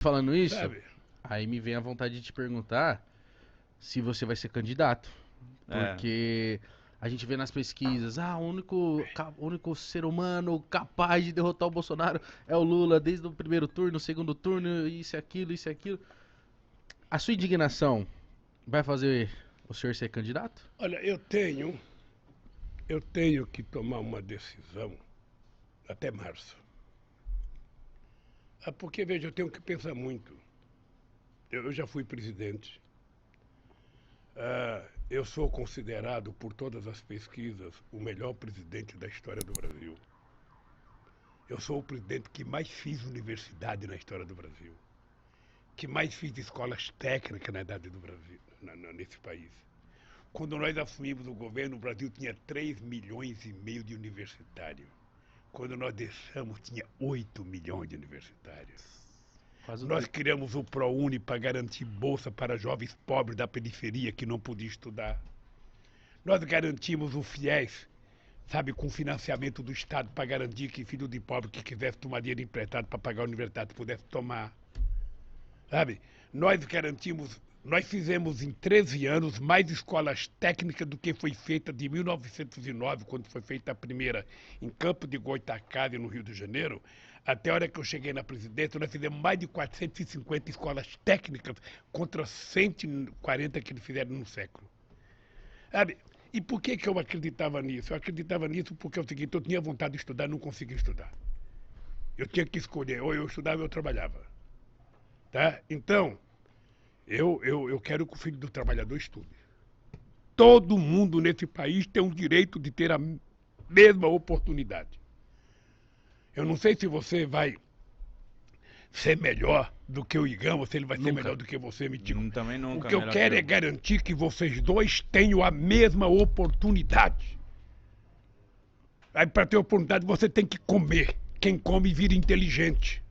Falando isso, sabe? aí me vem a vontade de te perguntar se você vai ser candidato. É. Porque a gente vê nas pesquisas, o único ser humano capaz de derrotar o Bolsonaro é o Lula desde o primeiro turno, segundo turno, isso e aquilo, isso e aquilo. A sua indignação vai fazer o senhor ser candidato? Olha, eu tenho que tomar uma decisão até março. Porque, veja, eu tenho que pensar muito. Eu já fui presidente. Eu sou considerado, por todas as pesquisas, o melhor presidente da história do Brasil. Eu sou o presidente que mais fiz universidade na história do Brasil, que mais fiz escolas técnicas na idade do Brasil, nesse país. Quando nós assumimos o governo, o Brasil tinha 3,5 milhões de universitários. Quando nós deixamos, tinha 8 milhões de universitários. Quase o Nós dobro. criamos o ProUni para garantir bolsa para jovens pobres da periferia que não podiam estudar. Nós garantimos o FIES, sabe, com financiamento do Estado para garantir que filho de pobre que quisesse tomar dinheiro emprestado para pagar a universidade pudesse tomar. Sabe? Nós fizemos em 13 anos mais escolas técnicas do que foi feita de 1909, quando foi feita a primeira em Campo de Goytacazes, no Rio de Janeiro, até a hora que eu cheguei na presidência. Nós fizemos mais de 450 escolas técnicas contra 140 que eles fizeram no século. Sabe? E por que eu acreditava nisso? Eu acreditava nisso porque é o seguinte: eu tinha vontade de estudar, não conseguia estudar. Eu tinha que escolher, ou eu estudava ou eu trabalhava. Tá? Então, eu quero que o filho do trabalhador estude. Todo mundo nesse país tem o direito de ter a mesma oportunidade. Eu não sei se você vai ser melhor do que o Igão, ou se ele vai ser Nunca. melhor do que você, Mitico. Também nunca. O que eu melhor quero que é garantir que vocês dois tenham a mesma oportunidade. Aí, para ter oportunidade, você tem que comer. Quem come vira inteligente.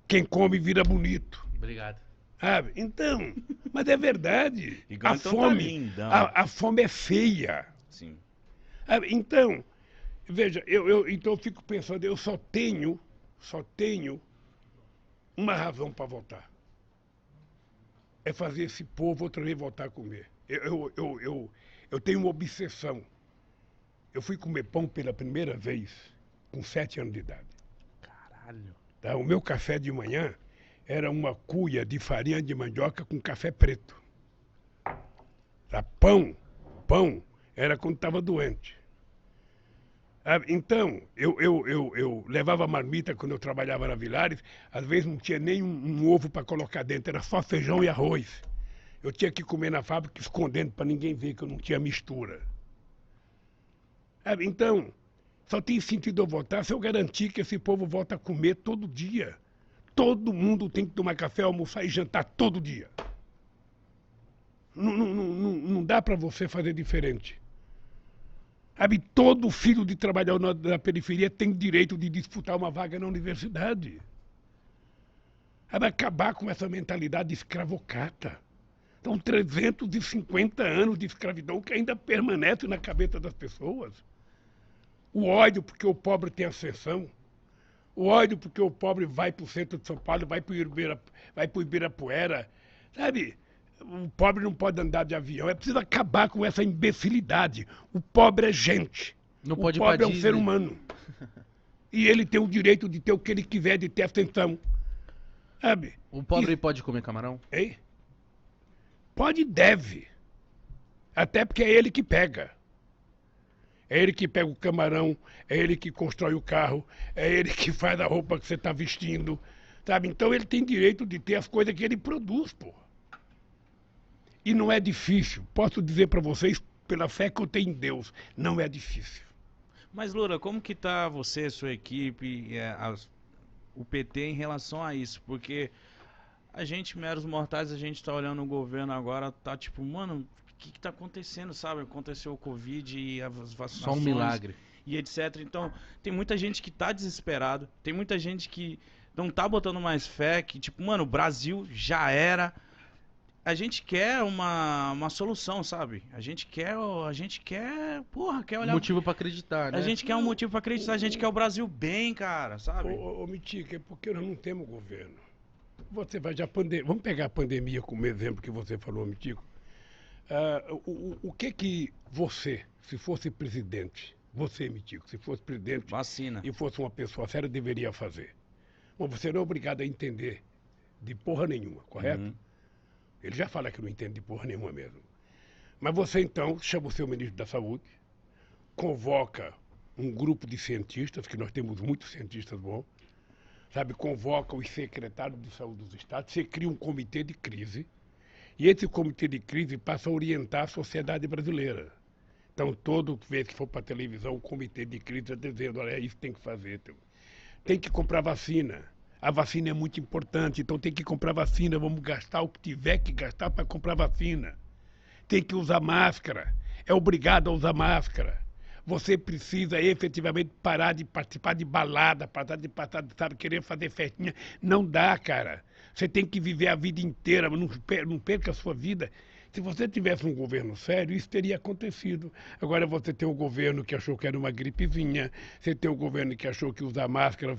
Quem come vira bonito. Obrigado. Sabe? Então, mas é verdade. Igão, A então tá fome, lindão. a fome é feia. Sim. Sabe? Então, veja, então eu fico pensando, eu só tenho uma razão para votar. É fazer esse povo outra vez voltar a comer. Eu tenho uma obsessão. Eu fui comer pão pela primeira vez com 7 anos de idade. Caralho. Tá? O meu café de manhã era uma cuia de farinha de mandioca com café preto. Tá? Pão era quando estava doente. Então, eu levava marmita quando eu trabalhava na Vilares, às vezes não tinha nem um ovo para colocar dentro, era só feijão e arroz. Eu tinha que comer na fábrica escondendo para ninguém ver que eu não tinha mistura. Então, só tem sentido eu votar se eu garantir que esse povo volta a comer todo dia. Todo mundo tem que tomar café, almoçar e jantar todo dia. Não dá para você fazer diferente. Todo filho de trabalhador da periferia tem direito de disputar uma vaga na universidade. Acabar com essa mentalidade escravocrata. São 350 anos de escravidão que ainda permanece na cabeça das pessoas. O ódio porque o pobre tem ascensão. O ódio porque o pobre vai para o centro de São Paulo, vai para o Ibirapuera. Sabe? O pobre não pode andar de avião. É preciso acabar com essa imbecilidade. O pobre é gente. Não O pode ir pra pobre é um ser Disney. humano. E ele tem o direito de ter o que ele quiser, de ter ascensão. Sabe? O pobre pode comer camarão? Hein? Pode e deve. Até porque é ele que pega. É ele que pega o camarão, é ele que constrói o carro, é ele que faz a roupa que você está vestindo, sabe? Então ele tem direito de ter as coisas que ele produz, pô. E não é difícil. Posso dizer para vocês, pela fé que eu tenho em Deus, não é difícil. Mas, Lula, como que tá você, sua equipe, o PT em relação a isso? Porque a gente, meros mortais, a gente tá olhando o governo agora, tá tipo, mano, o que tá acontecendo, sabe? Aconteceu o Covid e as vacinações. Só um milagre. E etc. Então, tem muita gente que tá desesperado, tem muita gente que não tá botando mais fé, que tipo, mano, o Brasil já era. a gente quer uma solução, sabe? Porra, quer olhar. Motivo pra acreditar, né? A gente quer um motivo pra acreditar, a gente quer o Brasil bem, cara, sabe? Ô, Mitica, é porque nós não temos governo. Você vai já Vamos pegar a pandemia como exemplo que você falou, Mitico. O que você, se fosse presidente, você, Mitico, se fosse presidente Vacina. e fosse uma pessoa séria, deveria fazer? Bom, você não é obrigado a entender de porra nenhuma, correto? Uhum. Ele já fala que não entende de porra nenhuma mesmo. Mas você, então, chama o seu ministro da Saúde, convoca um grupo de cientistas, que nós temos muitos cientistas bons, sabe, convoca os secretários de saúde dos estados, você cria um comitê de crise, e esse comitê de crise passa a orientar a sociedade brasileira. Então, toda vez que for para a televisão, o comitê de crise está dizendo, olha, isso tem que fazer. Tem que comprar vacina. A vacina é muito importante, então tem que comprar vacina, vamos gastar o que tiver que gastar para comprar vacina. Tem que usar máscara, é obrigado a usar máscara. Você precisa efetivamente parar de participar de balada, parar de querer fazer festinha. Não dá, cara. Você tem que viver a vida inteira, não perca a sua vida. Se você tivesse um governo sério, isso teria acontecido. Agora você tem um governo que achou que era uma gripezinha, você tem um governo que achou que usar máscara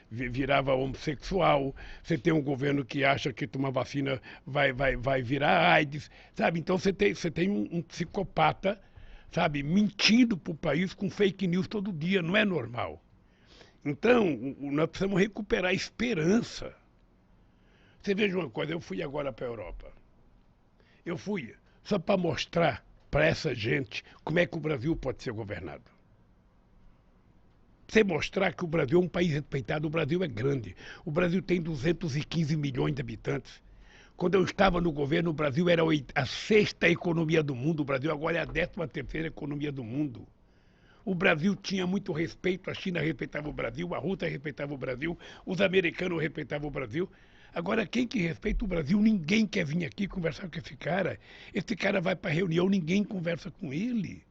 virava homossexual, você tem um governo que acha que tomar vacina vai virar AIDS, sabe? Então você tem um psicopata, sabe, mentindo para o país com fake news todo dia, não é normal. Então, nós precisamos recuperar a esperança. Você veja uma coisa, eu fui agora para a Europa. Eu fui só para mostrar para essa gente como é que o Brasil pode ser governado. Você mostrar que o Brasil é um país respeitado, o Brasil é grande. O Brasil tem 215 milhões de habitantes. Quando eu estava no governo, o Brasil era a sexta economia do mundo, o Brasil agora é a 13ª economia do mundo. O Brasil tinha muito respeito, a China respeitava o Brasil, a Rússia respeitava o Brasil, os americanos respeitavam o Brasil. Agora, quem que respeita o Brasil? Ninguém quer vir aqui conversar com esse cara. Esse cara vai para a reunião, ninguém conversa com ele.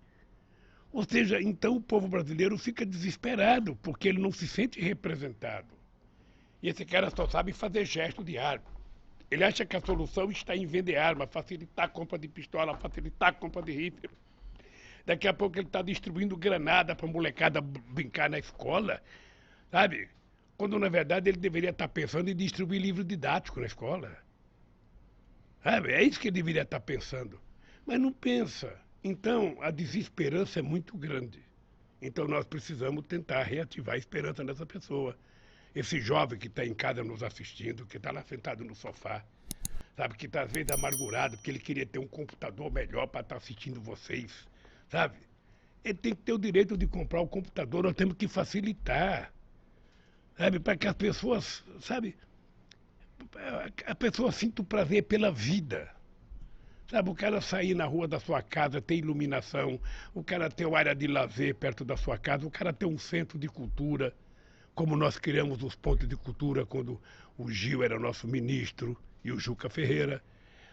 Ou seja, então o povo brasileiro fica desesperado, porque ele não se sente representado. E esse cara só sabe fazer gesto de arma. Ele acha que a solução está em vender arma, facilitar a compra de pistola, facilitar a compra de rifle. Daqui a pouco ele está distribuindo granada para a molecada brincar na escola, sabe? Quando, na verdade, ele deveria estar pensando em distribuir livro didático na escola. Sabe? É isso que ele deveria estar pensando. Mas não pensa. Então, a desesperança é muito grande. Então, nós precisamos tentar reativar a esperança nessa pessoa. Esse jovem que está em casa nos assistindo, que está lá sentado no sofá, sabe? Que está, às vezes, amargurado, porque ele queria ter um computador melhor para estar assistindo vocês, sabe? Ele tem que ter o direito de comprar o computador, nós temos que facilitar. Sabe, para que as pessoas, sabe, a pessoa sinta o prazer pela vida. Sabe, o cara sair na rua da sua casa, ter iluminação, o cara ter uma área de lazer perto da sua casa, o cara ter um centro de cultura, como nós criamos os pontos de cultura quando o Gil era nosso ministro e o Juca Ferreira.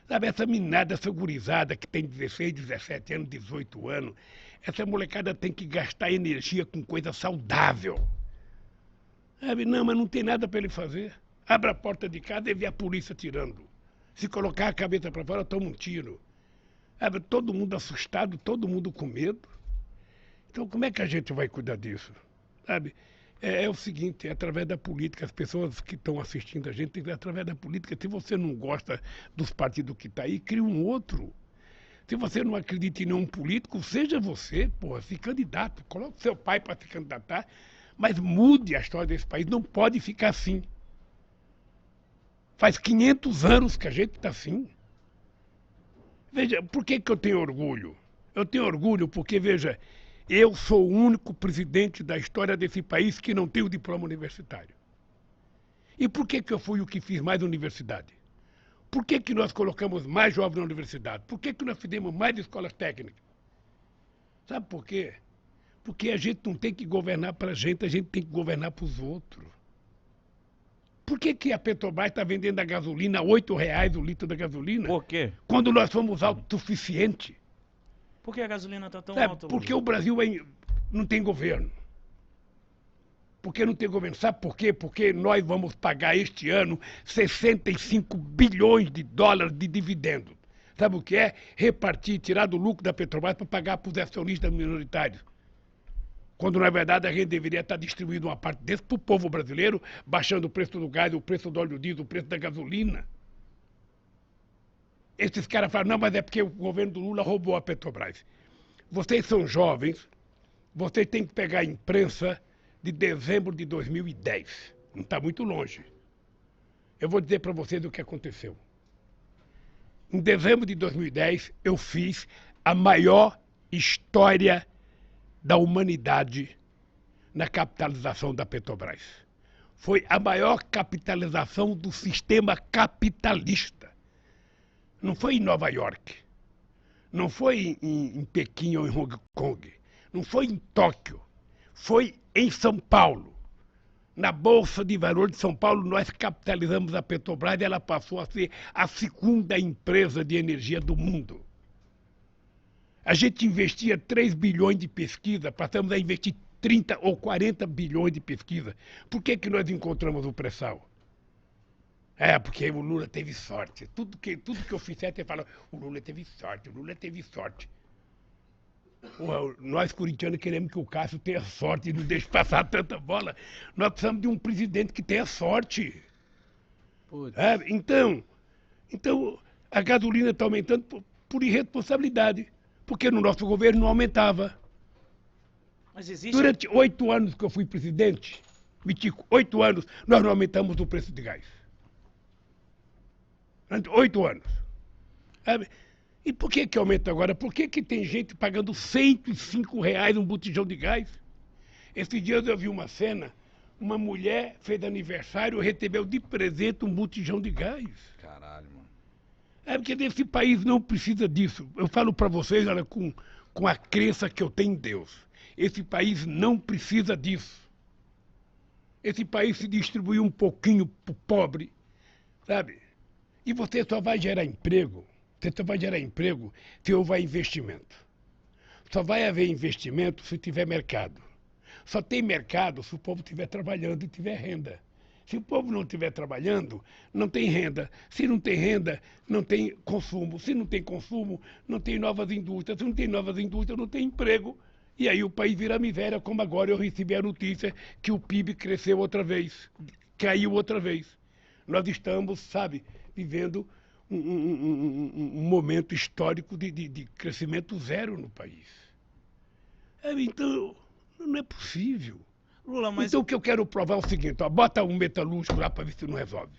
Sabe, essa minada, essa gurizada que tem 16, 17 anos, 18 anos, essa molecada tem que gastar energia com coisa saudável. Sabe, não, mas não tem nada para ele fazer. Abre a porta de casa e vê a polícia tirando. Se colocar a cabeça para fora, toma um tiro. Sabe, todo mundo assustado, todo mundo com medo. Então, como é que a gente vai cuidar disso? Sabe, é o seguinte, é através da política. As pessoas que estão assistindo a gente, tem que ser através da política. Se você não gosta dos partidos que estão aí, cria um outro. Se você não acredita em nenhum político, seja você, porra, se candidato. Coloque seu pai para se candidatar. Mas mude a história desse país, não pode ficar assim. Faz 500 anos que a gente está assim. Veja, por que eu tenho orgulho? Eu tenho orgulho porque, veja, eu sou o único presidente da história desse país que não tem o diploma universitário. E por que eu fui o que fiz mais universidade? Por que nós colocamos mais jovens na universidade? Por que nós fizemos mais escolas técnicas? Sabe por quê? Porque a gente não tem que governar para a gente tem que governar para os outros. Por que a Petrobras está vendendo a gasolina a R$8 o litro da gasolina? Por quê? Quando nós somos autossuficientes. Por que a gasolina está tão Sabe? alta? Porque Lula? o Brasil não tem governo. Porque não tem governo. Sabe por quê? Porque nós vamos pagar este ano 65 bilhões de dólares de dividendos. Sabe o que é? Repartir, tirar do lucro da Petrobras para pagar para os acionistas minoritários. Quando, na verdade, a gente deveria estar distribuindo uma parte desse para o povo brasileiro, baixando o preço do gás, o preço do óleo diesel, o preço da gasolina. Esses caras falam, não, mas é porque o governo do Lula roubou a Petrobras. Vocês são jovens, vocês têm que pegar a imprensa de dezembro de 2010. Não está muito longe. Eu vou dizer para vocês o que aconteceu. Em dezembro de 2010, eu fiz a maior história da humanidade na capitalização da Petrobras. Foi a maior capitalização do sistema capitalista. Não foi em Nova York, não foi em Pequim ou em Hong Kong, não foi em Tóquio, foi em São Paulo. Na Bolsa de Valores de São Paulo, nós capitalizamos a Petrobras e ela passou a ser a segunda empresa de energia do mundo. A gente investia 3 bilhões de pesquisa, passamos a investir 30 ou 40 bilhões de pesquisa. Por que nós encontramos o pré-sal? Porque o Lula teve sorte. Tudo que eu fizer, você fala, o Lula teve sorte, o Lula teve sorte. Nós, corintianos, queremos que o Cássio tenha sorte e não deixe passar tanta bola. Nós precisamos de um presidente que tenha sorte. Então, a gasolina está aumentando por irresponsabilidade, porque no nosso governo não aumentava. Mas existe... Durante 8 anos que eu fui presidente, 8 anos, nós não aumentamos o preço de gás. Durante 8 anos. E por que aumenta agora? Por que tem gente pagando R$105 um botijão de gás? Esses dias eu vi uma cena, uma mulher fez aniversário, recebeu de presente um botijão de gás. Caralho, mano. Porque esse país não precisa disso. Eu falo para vocês, olha, com a crença que eu tenho em Deus. Esse país não precisa disso. Esse país se distribui um pouquinho pro pobre, sabe? E você só vai gerar emprego. Você só vai gerar emprego se houver investimento. Só vai haver investimento se tiver mercado. Só tem mercado se o povo estiver trabalhando e tiver renda. Se o povo não estiver trabalhando, não tem renda. Se não tem renda, não tem consumo. Se não tem consumo, não tem novas indústrias. Se não tem novas indústrias, não tem emprego. E aí o país vira miséria, como agora eu recebi a notícia que o PIB cresceu outra vez, caiu outra vez. Nós estamos, sabe, vivendo um momento histórico de crescimento zero no país. Então, não é possível. Lula, mas... Então o que eu quero provar é o seguinte, ó, bota um metalúrgico lá para ver se não resolve.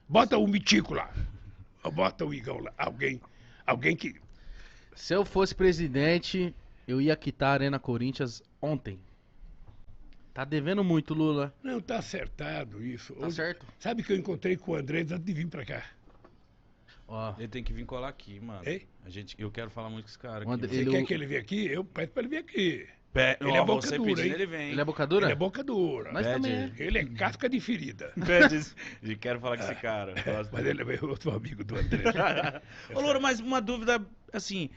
Bota um mitico lá. Ou bota o Igão lá. Alguém que... Se eu fosse presidente, eu ia quitar a Arena Corinthians ontem. Tá devendo muito, Lula. Não, tá acertado isso. Tá certo? Sabe que eu encontrei com o Andrés antes de vir pra cá? Ó, Ele tem que vir colar aqui, mano. Ei? Eu quero falar muito com esse cara aqui. André- mano. Você Ele- quer que ele venha aqui? Eu peço pra ele vir aqui. Ele é boca você dura, pedindo, hein? ele vem. ele é boca dura? Ele é boca dura. Nós Pede também ele. é. Ele é casca de ferida. Eu quero falar com esse cara. Gosto Mas dele. eu sou amigo do André. Ô, Louro, mas uma dúvida, assim,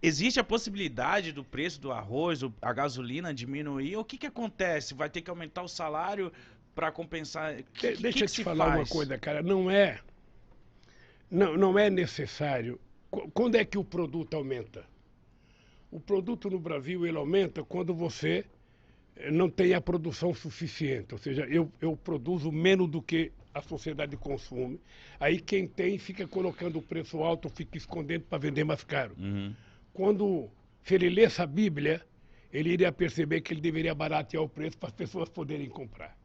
existe a possibilidade do preço do arroz, a gasolina diminuir? O que acontece? Vai ter que aumentar o salário para compensar? Deixa eu te se falar uma faz? coisa, cara. Não é necessário. Quando é que o produto aumenta? O produto no Brasil ele aumenta quando você não tem a produção suficiente. Ou seja, eu produzo menos do que a sociedade consome. Aí quem tem fica colocando o preço alto, fica escondendo para vender mais caro. Uhum. Quando, se ele lesse a Bíblia, ele iria perceber que ele deveria baratear o preço para as pessoas poderem comprar.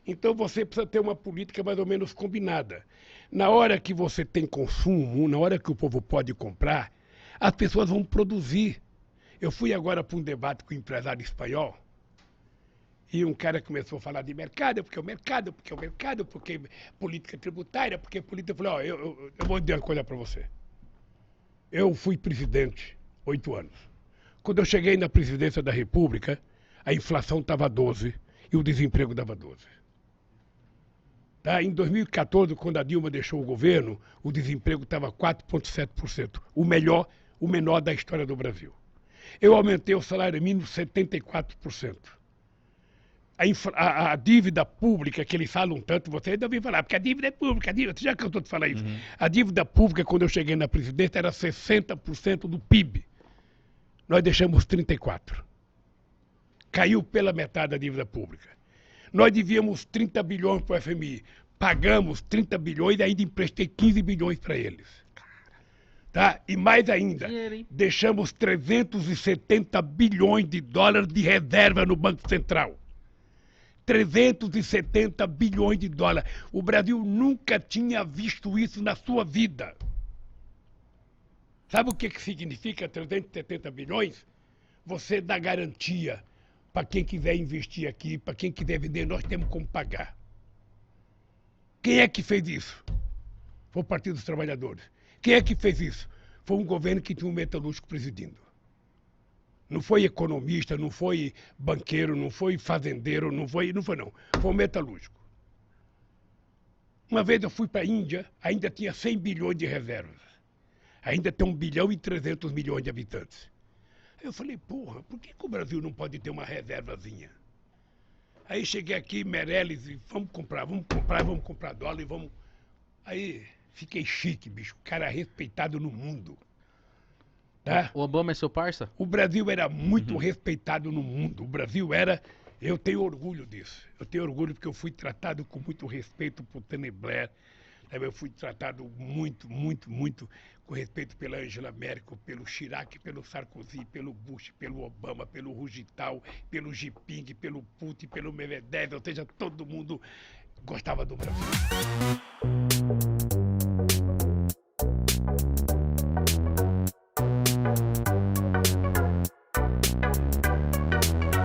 Então você precisa ter uma política mais ou menos combinada. Na hora que você tem consumo, na hora que o povo pode comprar, as pessoas vão produzir. Eu fui agora para um debate com um empresário espanhol e um cara começou a falar de mercado, porque política tributária, porque política... Eu falei, ó, eu vou dizer uma coisa para você. Eu fui presidente 8 anos. Quando eu cheguei na presidência da República, a inflação estava 12 e o desemprego dava 12. Tá? Em 2014, quando a Dilma deixou o governo, o desemprego estava 4,7%, o menor da história do Brasil. Eu aumentei o salário mínimo 74%. a dívida pública que eles falam tanto, você ainda ouviu falar, porque a dívida é pública, a dívida, você já cansou de falar isso. A dívida pública, quando eu cheguei na presidência, era 60% do PIB. Nós deixamos 34%. Caiu pela metade a dívida pública. Nós devíamos 30 bilhões para o FMI. Pagamos 30 bilhões e ainda emprestei 15 bilhões para eles. Tá? E mais ainda, Dinheiro, hein? deixamos 370 bilhões de dólares de reserva no Banco Central. 370 bilhões de dólares. O Brasil nunca tinha visto isso na sua vida. Sabe o que significa 370 bilhões? Você dá garantia para quem quiser investir aqui, para quem quiser vender, nós temos como pagar. Quem é que fez isso? Foi o Partido dos Trabalhadores. Quem é que fez isso? Foi um governo que tinha um metalúrgico presidindo. Não foi economista, não foi banqueiro, não foi fazendeiro, não foi não. Foi um metalúrgico. Uma vez eu fui para a Índia, ainda tinha 100 bilhões de reservas. Ainda tem 1 bilhão e 300 milhões de habitantes. Aí eu falei, porra, por que o Brasil não pode ter uma reservazinha? Aí cheguei aqui, Meirelles, e vamos comprar dólar e vamos... Aí fiquei chique, bicho, cara respeitado no mundo. Tá? O Obama é seu parça? O Brasil era muito respeitado no mundo. O Brasil era... Eu tenho orgulho disso. Eu tenho orgulho porque eu fui tratado com muito respeito por Tony Blair. Eu fui tratado muito com respeito pela Angela Merkel, pelo Chirac, pelo Sarkozy, pelo Bush, pelo Obama, pelo Rujital, pelo Jinping, pelo Putin, pelo Medvedev. Ou seja, todo mundo gostava do Brasil.